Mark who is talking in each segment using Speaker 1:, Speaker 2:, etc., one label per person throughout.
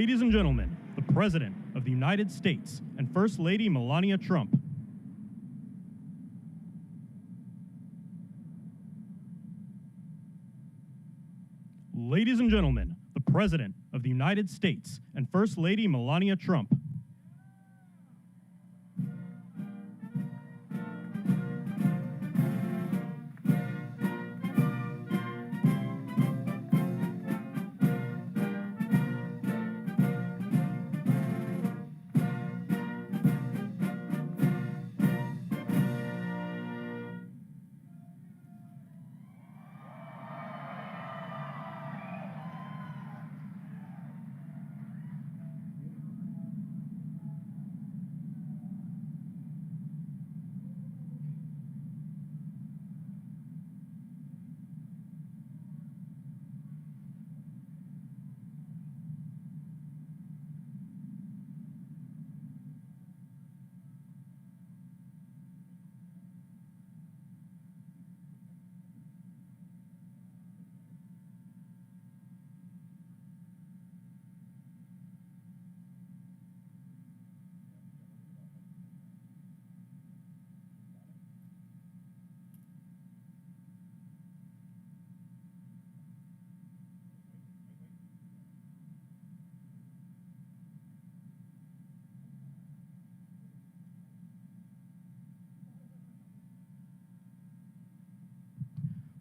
Speaker 1: Ladies and gentlemen, the President of the United States and First Lady Melania Trump. Ladies and gentlemen, the President of the United States and First Lady Melania Trump.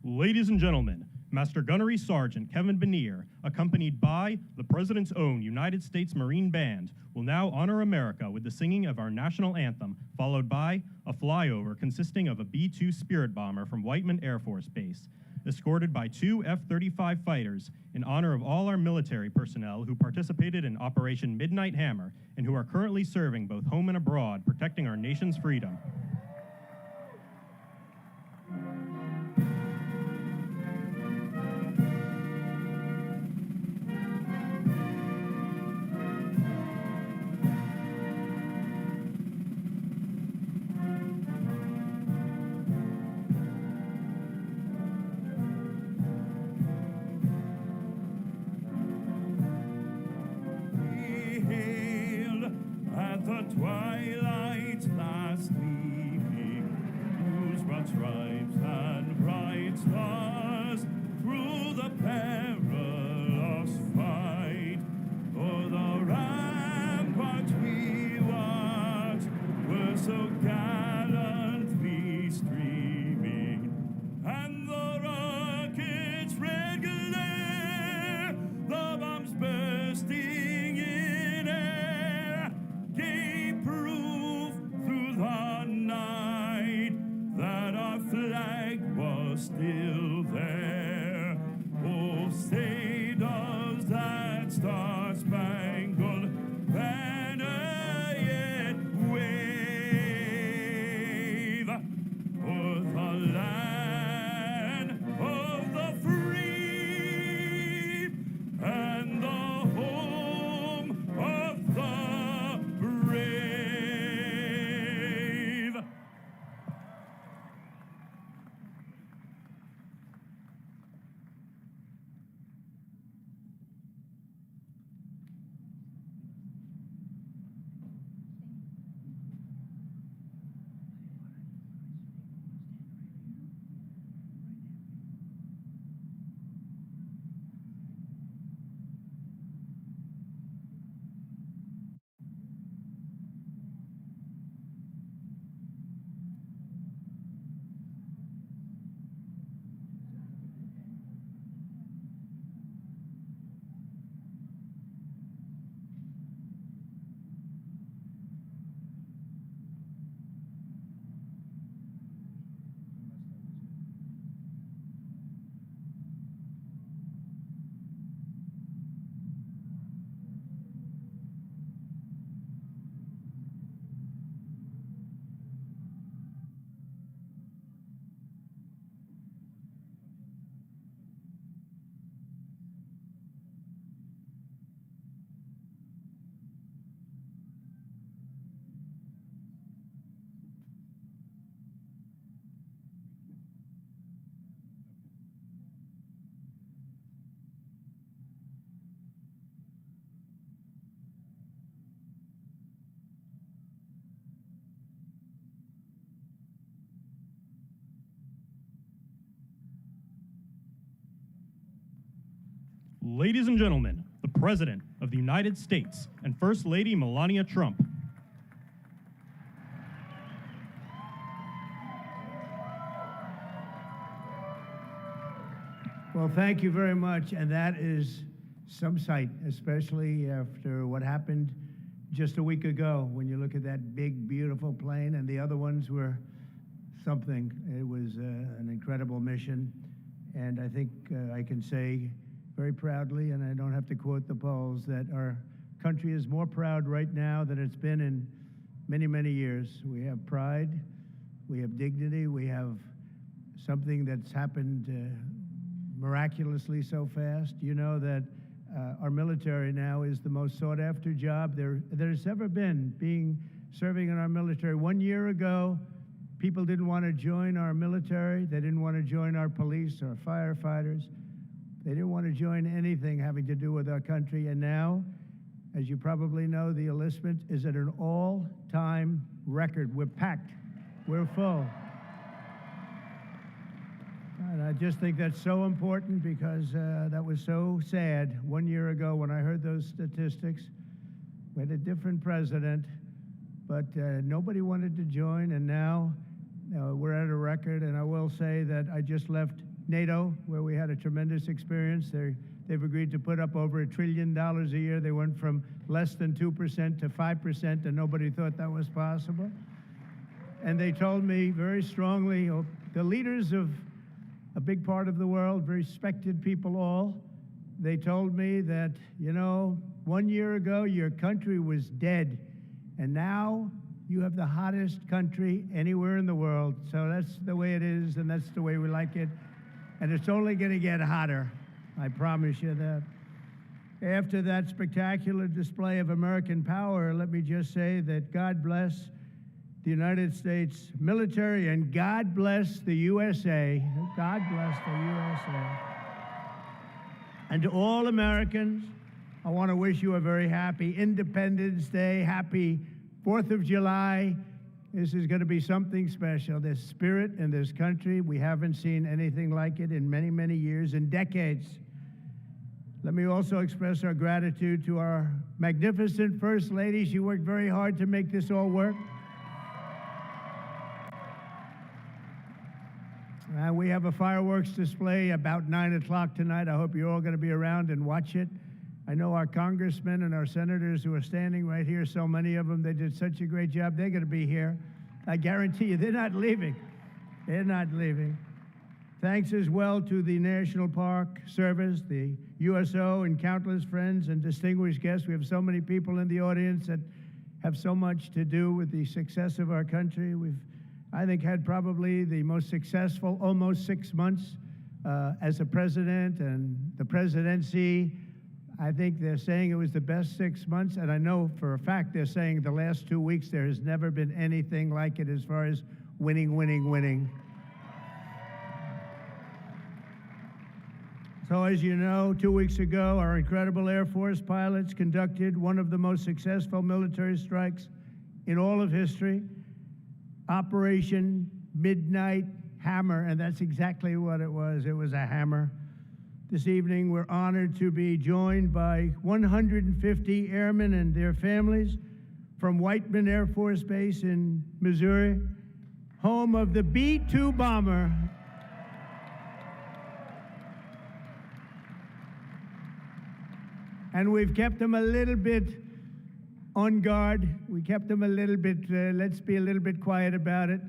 Speaker 1: Ladies and gentlemen, Master Gunnery Sergeant Kevin Benier, accompanied by the President's own United States Marine Band, will now honor America with the singing of our national anthem, followed by a flyover consisting of a B-2 Spirit bomber from Whiteman Air Force Base, escorted by 2 F-35 fighters in honor of all our military personnel who participated in Operation Midnight Hammer and who are currently serving both home and abroad, protecting our nation's freedom.
Speaker 2: Twilight's last gleaming, whose broad stripes and bright stars through the perilous fight o'er the ramparts we watched were so gallantly streaming, and the rocket's red glare, the bombs bursting in air, gave proof through the night that our flag was still there. Oh, say does that star-spangled banner yet wave o'er the land of the free and the home of the brave.
Speaker 1: Ladies and gentlemen, the President of the United States and First Lady Melania Trump.
Speaker 3: Well, thank you very much, and that is some sight, especially after what happened just a week ago when you look at that big, beautiful plane, and the other ones were something. It was an incredible mission, and I think I can say very proudly, and I don't have to quote the polls, that our country is more proud right now than it's been in many, many years. We have pride, we have dignity, we have something that's happened miraculously so fast. You know that our military now is the most sought-after job there's ever been, serving in our military. 1 year ago, people didn't want to join our military. They didn't want to join our police, our firefighters. They didn't want to join anything having to do with our country. And now, as you probably know, the enlistment is at an all-time record. We're packed. We're full. And I just think that's so important because that was so sad 1 year ago when I heard those statistics. We had a different president, but nobody wanted to join, and now we're at a record. And I will say that I just left NATO, where we had a tremendous experience. They've agreed to put up over $1 trillion a year. They went from less than 2% to 5%, and nobody thought that was possible. And they told me very strongly, the leaders of a big part of the world, very respected people all, they told me that, 1 year ago your country was dead, and now you have the hottest country anywhere in the world. So that's the way it is, and that's the way we like it. And it's only going to get hotter, I promise you that. After that spectacular display of American power, let me just say that God bless the United States military, and God bless the USA. God bless the USA. And to all Americans, I want to wish you a very happy Independence Day, happy 4th of July. This is going to be something special. This spirit in this country, we haven't seen anything like it in many, many years, in decades. Let me also express our gratitude to our magnificent First Lady. She worked very hard to make this all work. We have a fireworks display about 9 o'clock tonight. I hope you're all going to be around and watch it. I know our congressmen and our senators who are standing right here, so many of them, they did such a great job. They're going to be here. I guarantee you, they're not leaving. They're not leaving. Thanks as well to the National Park Service, the USO, and countless friends and distinguished guests. We have so many people in the audience that have so much to do with the success of our country. We've, I think, had probably the most successful almost 6 months as a president and the presidency. I think they're saying it was the best 6 months, and I know for a fact they're saying the last 2 weeks there has never been anything like it as far as winning, winning, winning. So as you know, 2 weeks ago, our incredible Air Force pilots conducted one of the most successful military strikes in all of history, Operation Midnight Hammer, and that's exactly what it was. It was a hammer. This evening, we're honored to be joined by 150 airmen and their families from Whiteman Air Force Base in Missouri, home of the B-2 bomber. And we've kept them a little bit on guard. We kept them a little bit, let's be a little bit quiet about it.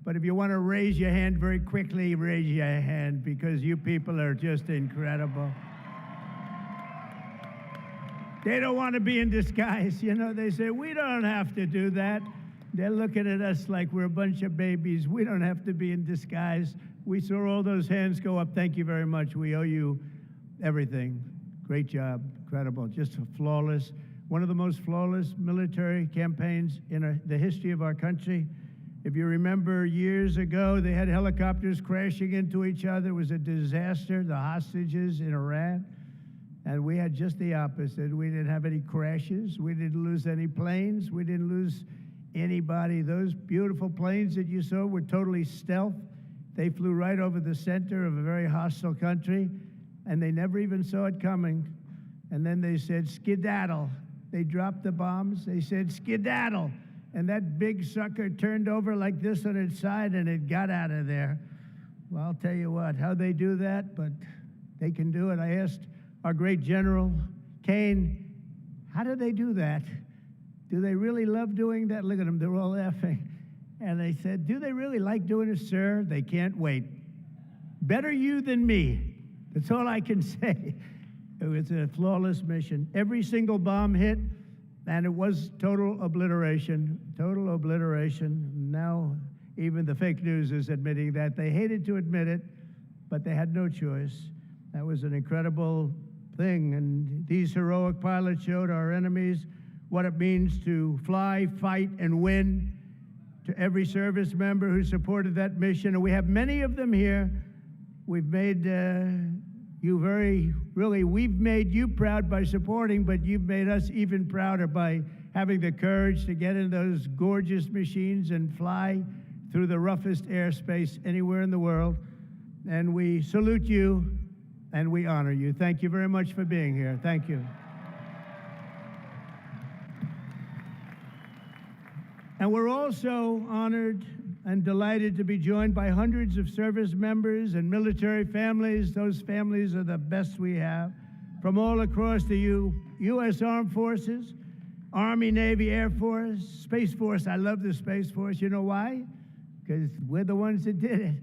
Speaker 3: But if you want to raise your hand very quickly, raise your hand, because you people are just incredible. They don't want to be in disguise. They say, we don't have to do that. They're looking at us like we're a bunch of babies. We don't have to be in disguise. We saw all those hands go up. Thank you very much. We owe you everything. Great job. Incredible. Just flawless. One of the most flawless military campaigns in the history of our country. If you remember years ago, they had helicopters crashing into each other. It was a disaster, the hostages in Iran. And we had just the opposite. We didn't have any crashes. We didn't lose any planes. We didn't lose anybody. Those beautiful planes that you saw were totally stealth. They flew right over the center of a very hostile country, and they never even saw it coming. And then they said, skedaddle. They dropped the bombs. They said, skedaddle. And that big sucker turned over like this on its side, and it got out of there. Well, I'll tell you what, how they do that, but they can do it. I asked our great General Kane, how do they do that? Do they really love doing that? Look at them, they're all laughing. And they said, do they really like doing it, sir? They can't wait. Better you than me. That's all I can say. It was a flawless mission. Every single bomb hit, and it was total obliteration. Total obliteration. Now, even the fake news is admitting that. They hated to admit it, but they had no choice. That was an incredible thing, and these heroic pilots showed our enemies what it means to fly, fight, and win. To every service member who supported that mission, and we have many of them here, we've made we've made you proud by supporting, but you've made us even prouder by having the courage to get in those gorgeous machines and fly through the roughest airspace anywhere in the world. And we salute you and we honor you. Thank you very much for being here. Thank you. And we're also honored and delighted to be joined by hundreds of service members and military families. Those families are the best we have, from all across the U.S. Armed Forces, Army, Navy, Air Force, Space Force. I love the Space Force. You know why? Because we're the ones that did it.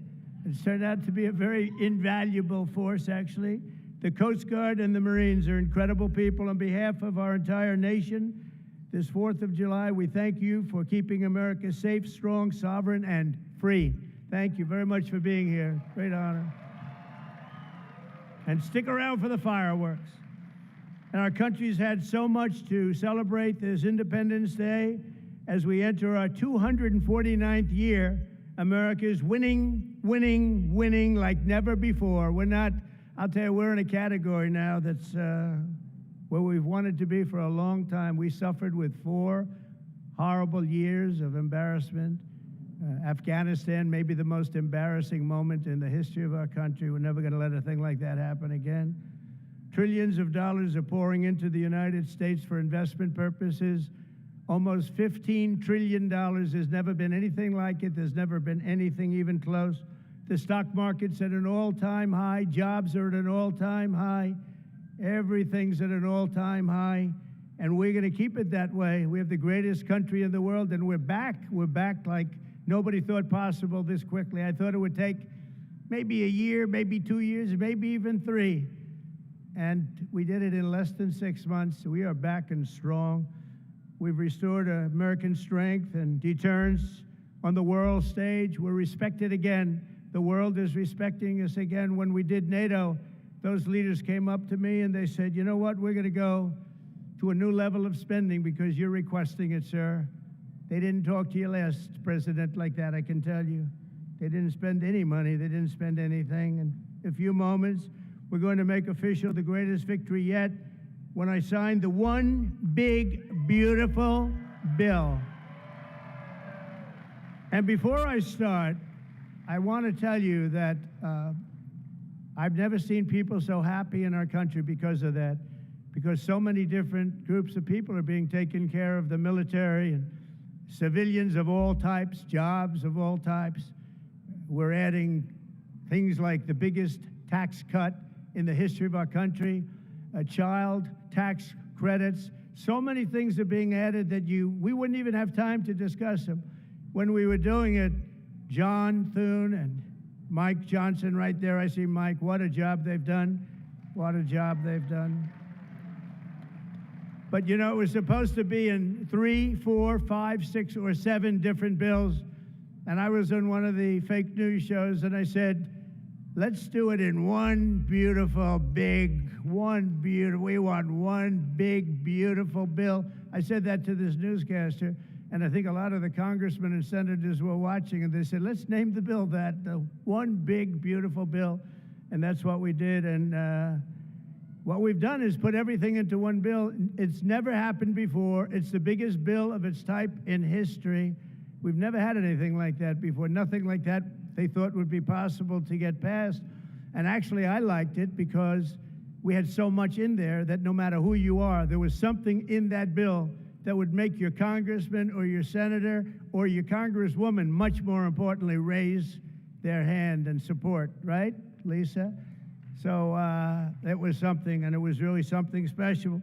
Speaker 3: It's turned out to be a very invaluable force, actually. The Coast Guard and the Marines are incredible people. On behalf of our entire nation, this 4th of July, we thank you for keeping America safe, strong, sovereign, and free. Thank you very much for being here. Great honor. And stick around for the fireworks. And our country's had so much to celebrate this Independence Day. As we enter our 249th year, America is winning, winning, winning like never before. We're not, I'll tell you, we're in a category now that's where we've wanted to be for a long time. We suffered with 4 horrible years of embarrassment. Afghanistan may be the most embarrassing moment in the history of our country. We're never going to let a thing like that happen again. Trillions of dollars are pouring into the United States for investment purposes. Almost $15 trillion. There's never been anything like it. There's never been anything even close. The stock market's at an all-time high. Jobs are at an all-time high. Everything's at an all-time high, and we're going to keep it that way. We have the greatest country in the world, and we're back. We're back like nobody thought possible this quickly. I thought it would take maybe a year, maybe 2 years, maybe even 3. And we did it in less than 6 months. We are back and strong. We've restored American strength and deterrence on the world stage. We're respected again. The world is respecting us again. When we did NATO, those leaders came up to me and they said, you know what, we're going to go to a new level of spending because you're requesting it, sir. They didn't talk to your last president like that, I can tell you. They didn't spend any money. They didn't spend anything. In a few moments, we're going to make official the greatest victory yet when I signed the one big, beautiful bill. And before I start, I want to tell you that I've never seen people so happy in our country because of that, because so many different groups of people are being taken care of, the military and civilians of all types, jobs of all types. We're adding things like the biggest tax cut in the history of our country, child tax credits. So many things are being added that we wouldn't even have time to discuss them. When we were doing it, John Thune and Mike Johnson right there, I see Mike, what a job they've done. What a job they've done. But you know, it was supposed to be in 3, 4, 5, 6, or 7 different bills. And I was on one of the fake news shows and I said, let's do it in one beautiful, big, we want one big, beautiful bill. I said that to this newscaster, and I think a lot of the congressmen and senators were watching, and they said, let's name the bill that, the one big, beautiful bill. And that's what we did. And what we've done is put everything into one bill. It's never happened before. It's the biggest bill of its type in history. We've never had anything like that before. Nothing like that they thought would be possible to get passed. And actually, I liked it because we had so much in there that no matter who you are, there was something in that bill that would make your congressman or your senator or your congresswoman, much more importantly, raise their hand and support, right, Lisa? So it was something, and it was really something special.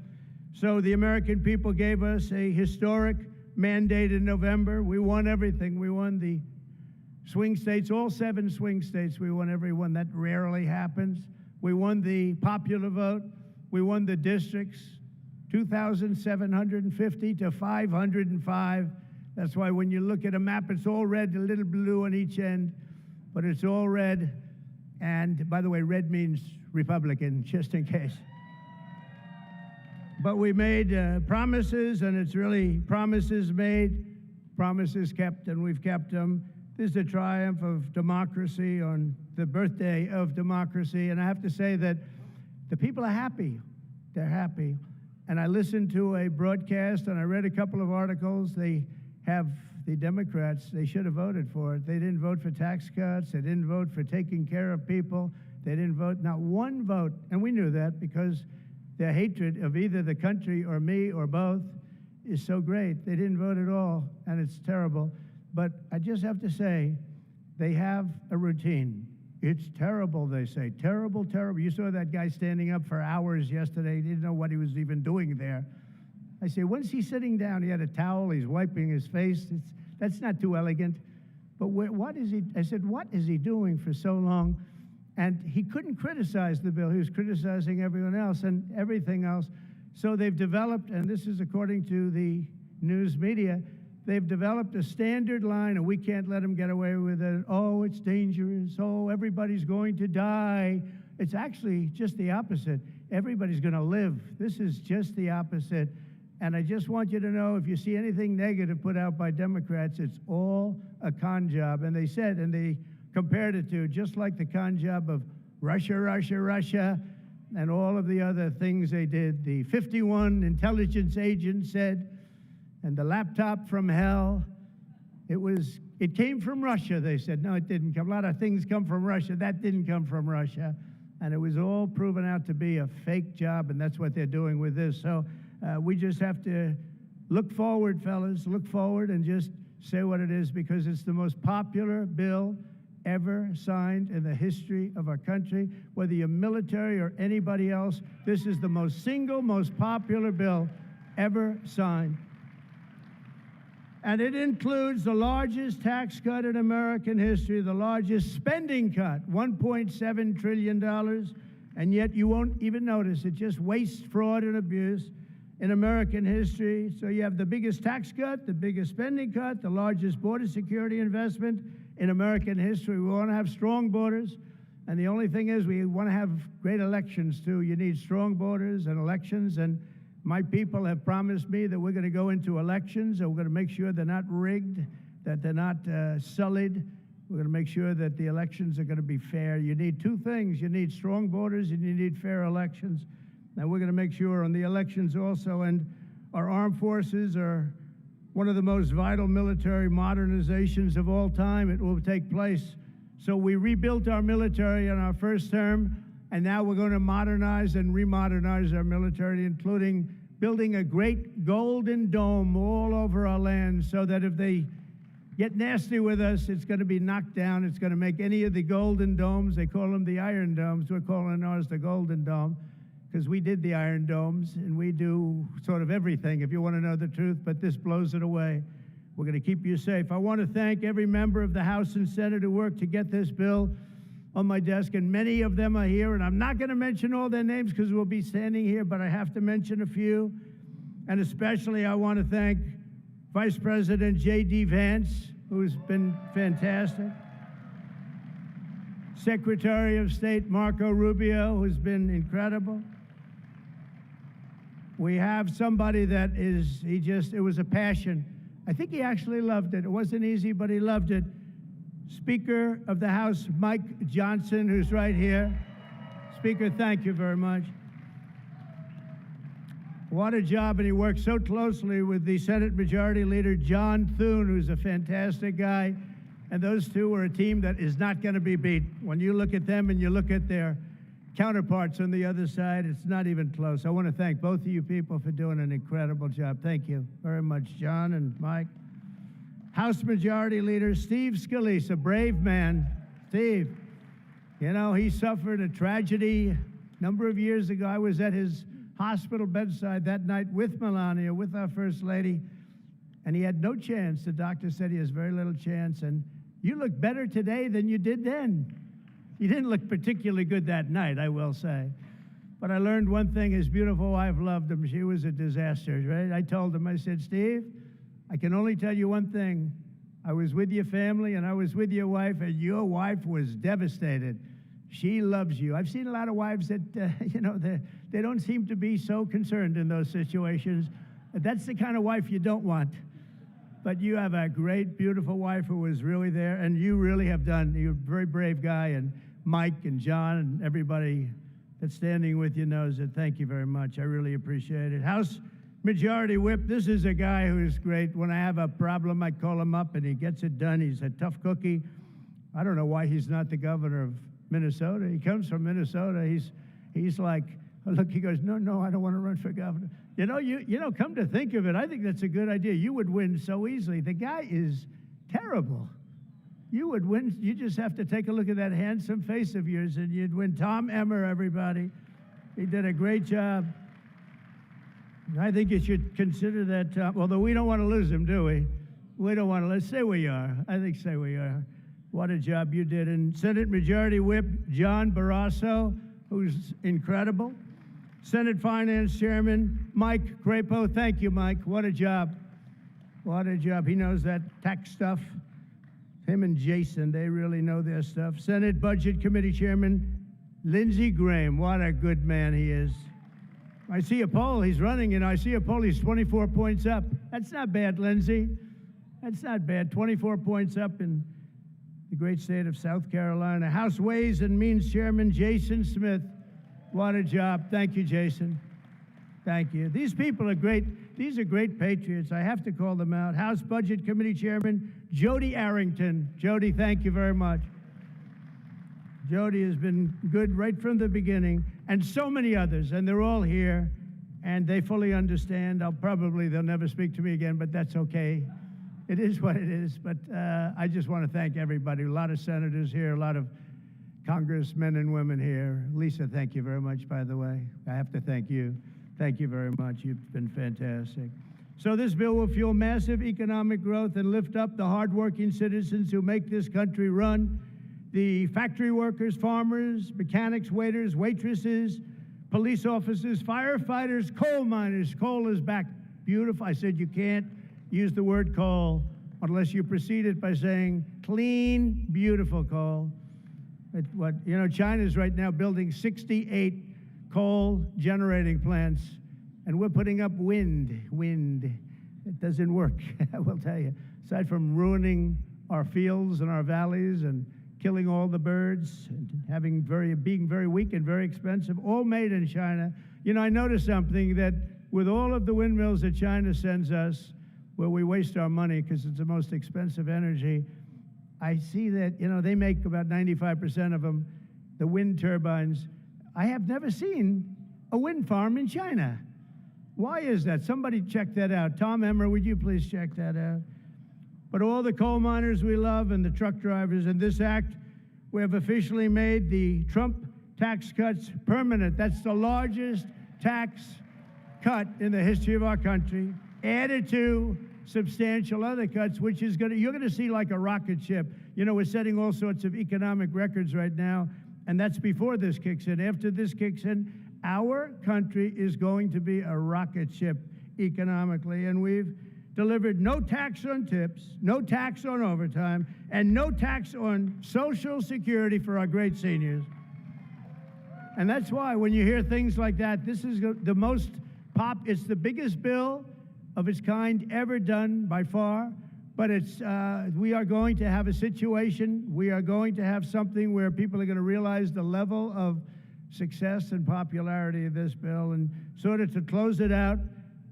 Speaker 3: So the American people gave us a historic mandate in November. We won everything. We won the swing states, all 7 swing states. We won every one. That rarely happens. We won the popular vote. We won the districts, 2,750 to 505. That's why when you look at a map, it's all red, a little blue on each end, but it's all red. And by the way, red means Republican, just in case. But we made promises, and it's really promises made, promises kept, and we've kept them. This is a triumph of democracy on the birthday of democracy, and I have to say that the people are happy. They're happy. And I listened to a broadcast, and I read a couple of articles. They have the Democrats, they should have voted for it. They didn't vote for tax cuts. They didn't vote for taking care of people. They didn't vote, not one vote. And we knew that because their hatred of either the country or me or both is so great. They didn't vote at all, and it's terrible. But I just have to say, they have a routine. It's terrible, they say. Terrible, terrible. You saw that guy standing up for hours yesterday. He didn't know what he was even doing there. I say, when's he sitting down? He had a towel. He's wiping his face. That's not too elegant. But what is he? I said, what is he doing for so long? And he couldn't criticize the bill. He was criticizing everyone else and everything else. So they've developed, and this is according to the news media, they've developed a standard line, and we can't let them get away with it. Oh, it's dangerous. Oh, everybody's going to die. It's actually just the opposite. Everybody's going to live. This is just the opposite. And I just want you to know, if you see anything negative put out by Democrats, it's all a con job. And they said, and they compared it to just like the con job of Russia, Russia, Russia, and all of the other things they did. The 51 intelligence agents said, and the laptop from hell, it came from Russia, they said. No, it didn't come. A lot of things come from Russia. That didn't come from Russia. And it was all proven out to be a fake job, and that's what they're doing with this. So we just have to look forward, fellas, look forward and just say what it is, because it's the most popular bill ever signed in the history of our country. Whether you're military or anybody else, this is the most popular bill ever signed. And it includes the largest tax cut in American history, the largest spending cut, $1.7 trillion, and yet you won't even notice it. Just waste, fraud, and abuse in American history. So you have the biggest tax cut, the biggest spending cut, the largest border security investment in American history. We want to have strong borders, and the only thing is we want to have great elections, too. You need strong borders and elections, and my people have promised me that we're going to go into elections, and we're going to make sure they're not rigged, that they're not sullied. We're going to make sure that the elections are going to be fair. You need 2 things. You need strong borders, and you need fair elections. Now, we're going to make sure on the elections also, and our armed forces are one of the most vital military modernizations of all time. It will take place. So we rebuilt our military in our first term, and now we're going to modernize and remodernize our military, including building a great golden dome all over our land, so that if they get nasty with us, it's going to be knocked down. It's going to make any of the golden domes, they call them the Iron Domes, we're calling ours the Golden Dome, because we did the Iron Domes, and we do sort of everything, if you want to know the truth, but this blows it away. We're going to keep you safe. I want to thank every member of the House and Senate who worked to get this bill on my desk, and many of them are here, and I'm not going to mention all their names because we'll be standing here, but I have to mention a few, and especially I want to thank Vice President J.D. Vance, who's been fantastic, Secretary of State Marco Rubio, who's been incredible. We have somebody that it was a passion. I think he actually loved it. It wasn't easy, but he loved it. Speaker of the House, Mike Johnson, who's right here. Speaker, thank you very much. What a job, and he worked so closely with the Senate Majority Leader, John Thune, who's a fantastic guy. And those two are a team that is not going to be beat. When you look at them and you look at their counterparts on the other side. It's not even close. I want to thank both of you people for doing an incredible job. Thank you very much, John and Mike. House Majority Leader Steve Scalise, a brave man. Steve, you know, he suffered a tragedy a number of years ago. I was at his hospital bedside that night with Melania, with our First Lady, and he had no chance. The doctor said he has very little chance, and you look better today than you did then. You didn't look particularly good that night, I will say. But I learned one thing, his beautiful wife loved him. She was a disaster, right? I told him, I said, Steve, I can only tell you one thing. I was with your family and I was with your wife, and your wife was devastated. She loves you. I've seen a lot of wives that, you know, they don't seem to be so concerned in those situations. That's the kind of wife you don't want. But you have a great, beautiful wife who was really there, and you really have done. You're a very brave guy, and Mike and John and everybody that's standing with you knows it. Thank you very much. I really appreciate it. House Majority Whip, this is a guy who is great. When I have a problem, I call him up, and he gets it done. He's a tough cookie. I don't know why he's not the governor of Minnesota. He comes from Minnesota. He's like, look, he goes, no, I don't want to run for governor. You know, come to think of it, I think that's a good idea. You would win so easily. The guy is terrible. You would win. You just have to take a look at that handsome face of yours, and you'd win. Tom Emmer, everybody. He did a great job. I think you should consider that, although we don't want to lose him, do we? We don't want to. Let's say we are. I think say we are. What a job you did. And Senate Majority Whip John Barrasso, who's incredible. Senate Finance Chairman Mike Crapo. Thank you, Mike. What a job. What a job. He knows that tax stuff. Him and Jason, they really know their stuff. Senate Budget Committee Chairman Lindsey Graham. What a good man he is. I see a poll. He's running, and I see a poll. He's 24 points up. That's not bad, Lindsey. That's not bad. 24 points up in the great state of South Carolina. House Ways and Means Chairman Jason Smith. What a job. Thank you, Jason. Thank you. These people are great. These are great patriots. I have to call them out. House Budget Committee Chairman Jody Arrington. Jody, thank you very much. Jody has been good right from the beginning, and so many others, and they're all here, and they fully understand. They'll never speak to me again, but that's okay. It is what it is, but I just want to thank everybody. A lot of senators here, a lot of congressmen and women here. Lisa, thank you very much, by the way. I have to thank you. Thank you very much. You've been fantastic. So this bill will fuel massive economic growth and lift up the hardworking citizens who make this country run. The factory workers, farmers, mechanics, waiters, waitresses, police officers, firefighters, coal miners. Coal is back. Beautiful. I said you can't use the word coal unless you precede it by saying clean, beautiful coal. China's right now building 68 coal generating plants, and we're putting up wind. It doesn't work, I will tell you. Aside from ruining our fields and our valleys and killing all the birds and being very weak and very expensive, all made in China. You know, I noticed something, that with all of the windmills that China sends us, where we waste our money because it's the most expensive energy, I see that, they make about 95% of them, the wind turbines. I have never seen a wind farm in China. Why is that? Somebody check that out. Tom Emmer, would you please check that out? But all the coal miners we love and the truck drivers, in this act, we have officially made the Trump tax cuts permanent. That's the largest tax cut in the history of our country, added to substantial other cuts, which is you're gonna see like a rocket ship. We're setting all sorts of economic records right now, and that's before this kicks in. After this kicks in, our country is going to be a rocket ship economically, and we've delivered no tax on tips, no tax on overtime, and no tax on Social Security for our great seniors. And that's why when you hear things like that, this is it's the biggest bill of its kind ever done by far, but we are going to have a situation, we are going to have something where people are going to realize the level of success and popularity of this bill. And sort of to close it out,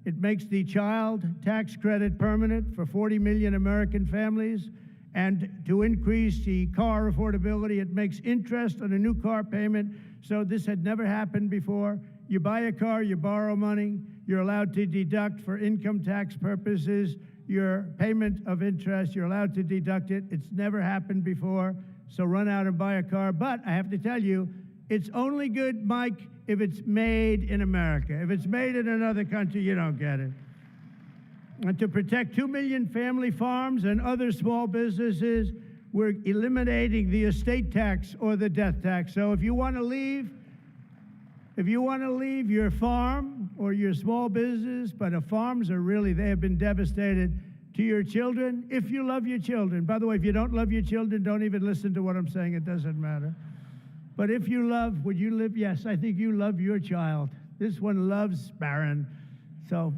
Speaker 3: it makes the child tax credit permanent for 40 million American families. And to increase the car affordability, it makes interest on a new car payment So this had never happened before. You buy a car, you borrow money, you're allowed to deduct for income tax purposes your payment of interest, you're allowed to deduct it. It's never happened before, so run out and buy a car. But I have to tell you, it's only good, Mike, if it's made in America. If it's made in another country, you don't get it. And to protect 2 million family farms and other small businesses, we're eliminating the estate tax or the death tax. So if you want to leave your farm or your small business, but farms are really, they have been devastated, to your children, if you love your children. By the way, if you don't love your children, don't even listen to what I'm saying. It doesn't matter. But if you love, would you live? Yes, I think you love your child. This one loves Barron. So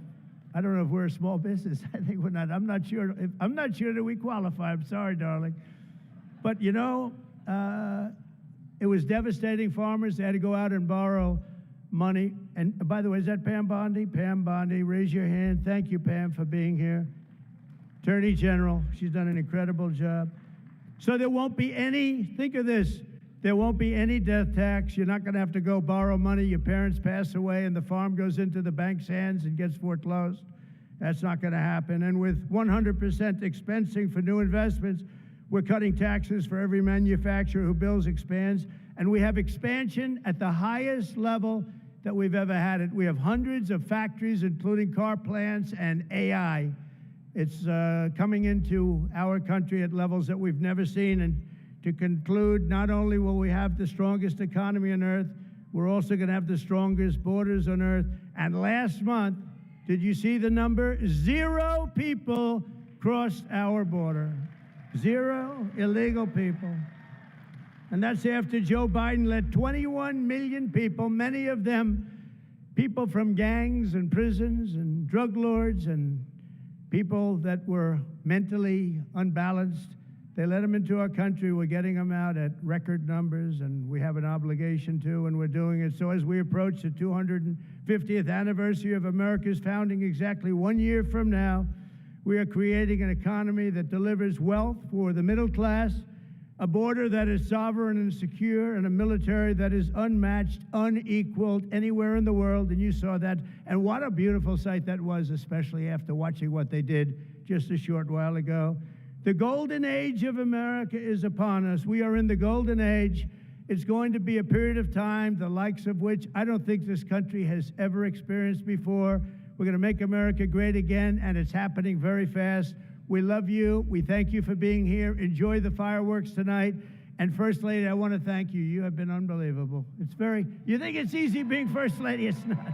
Speaker 3: I don't know if we're a small business. I think we're not. I'm not sure that we qualify. I'm sorry, darling. But you know, it was devastating farmers. They had to go out and borrow money. And by the way, is that Pam Bondi? Pam Bondi, raise your hand. Thank you, Pam, for being here. Attorney General, she's done an incredible job. So there won't be any, think of this, there won't be any death tax. You're not going to have to go borrow money. Your parents pass away and the farm goes into the bank's hands and gets foreclosed. That's not going to happen. And with 100% expensing for new investments, we're cutting taxes for every manufacturer who builds, expands. And we have expansion at the highest level that we've ever had it. We have hundreds of factories, including car plants and AI. It's coming into our country at levels that we've never seen. And to conclude, not only will we have the strongest economy on earth, we're also going to have the strongest borders on earth. And last month, did you see the number? 0 people crossed our border. 0 illegal people. And that's after Joe Biden let 21 million people, many of them people from gangs and prisons and drug lords and people that were mentally unbalanced, they let them into our country. We're getting them out at record numbers, and we have an obligation to, and we're doing it. So as we approach the 250th anniversary of America's founding exactly 1 year from now, we are creating an economy that delivers wealth for the middle class, a border that is sovereign and secure, and a military that is unmatched, unequaled anywhere in the world. And you saw that. And what a beautiful sight that was, especially after watching what they did just a short while ago. The golden age of America is upon us. We are in the golden age. It's going to be a period of time, the likes of which I don't think this country has ever experienced before. We're going to make America great again, and it's happening very fast. We love you. We thank you for being here. Enjoy the fireworks tonight. And First Lady, I want to thank you. You have been unbelievable. You think it's easy being First Lady? It's not.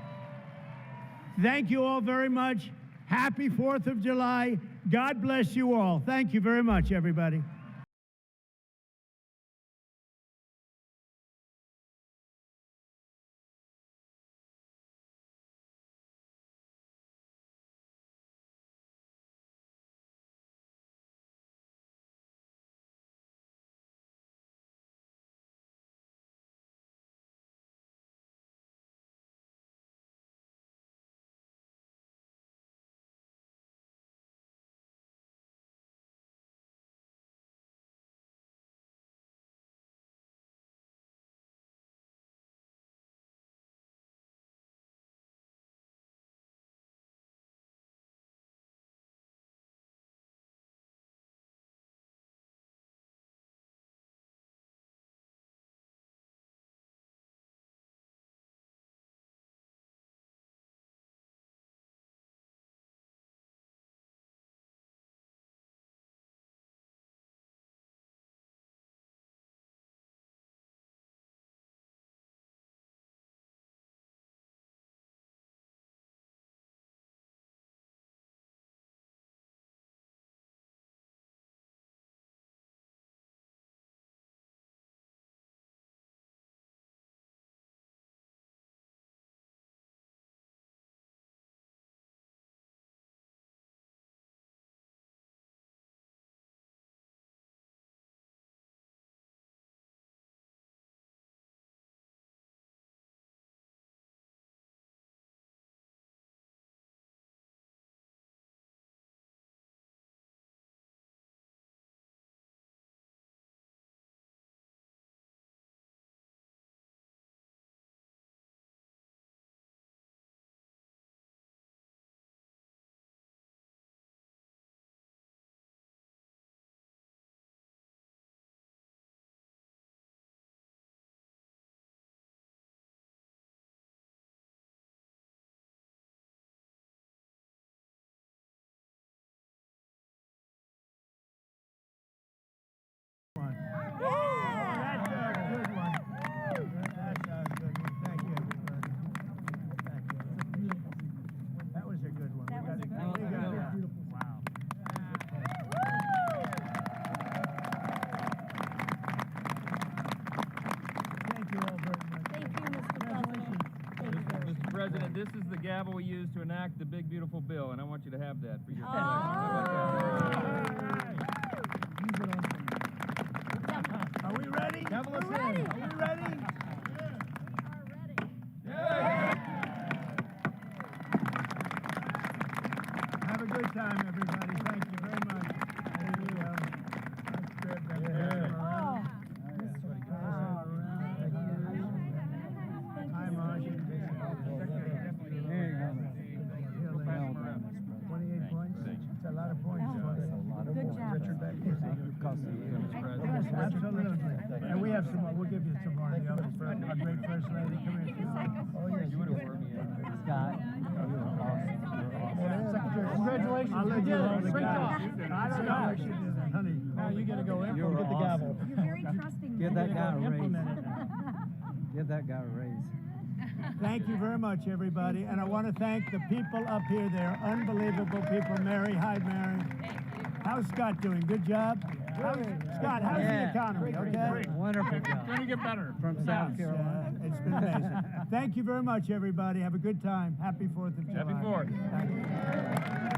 Speaker 3: Thank you all very much. Happy 4th of July. God bless you all. Thank you very much, everybody.
Speaker 4: this is the gavel we use to enact the big, beautiful bill, and I want you to have that for your
Speaker 3: Are we ready?
Speaker 4: Gavel us in.
Speaker 3: Are we ready? Have a good time, everybody. Thank you very much. There you go. That's good. Hi, Marsh. There you go. 28 points. It's a lot of points.
Speaker 5: Good job.
Speaker 3: Richard back here. Yes, absolutely. And we have some more. We'll give you some more. The other, our great first lady. Come here. Oh, yes.
Speaker 4: You would have worked me in.
Speaker 6: Scott.
Speaker 3: Secretary, congratulations. I'll let you hold the gavel. I don't know. I should do that, honey. Now you got to go in.
Speaker 6: You're
Speaker 3: Get the gavel.
Speaker 5: You're very trusting.
Speaker 6: Give that guy a raise.
Speaker 3: Implement it.
Speaker 6: Give that guy a raise.
Speaker 3: Thank you very much, everybody. And I want to thank the people up here. They're unbelievable people. Mary, hi, Mary. How's Scott doing? Good job? Scott, how's the economy? Okay?
Speaker 6: Wonderful job.
Speaker 3: Going to get better.
Speaker 6: From South Carolina.
Speaker 3: It's been amazing. Thank you very much, everybody. Have a good time. Happy 4th of July.
Speaker 4: Happy 4th.
Speaker 3: Thank you.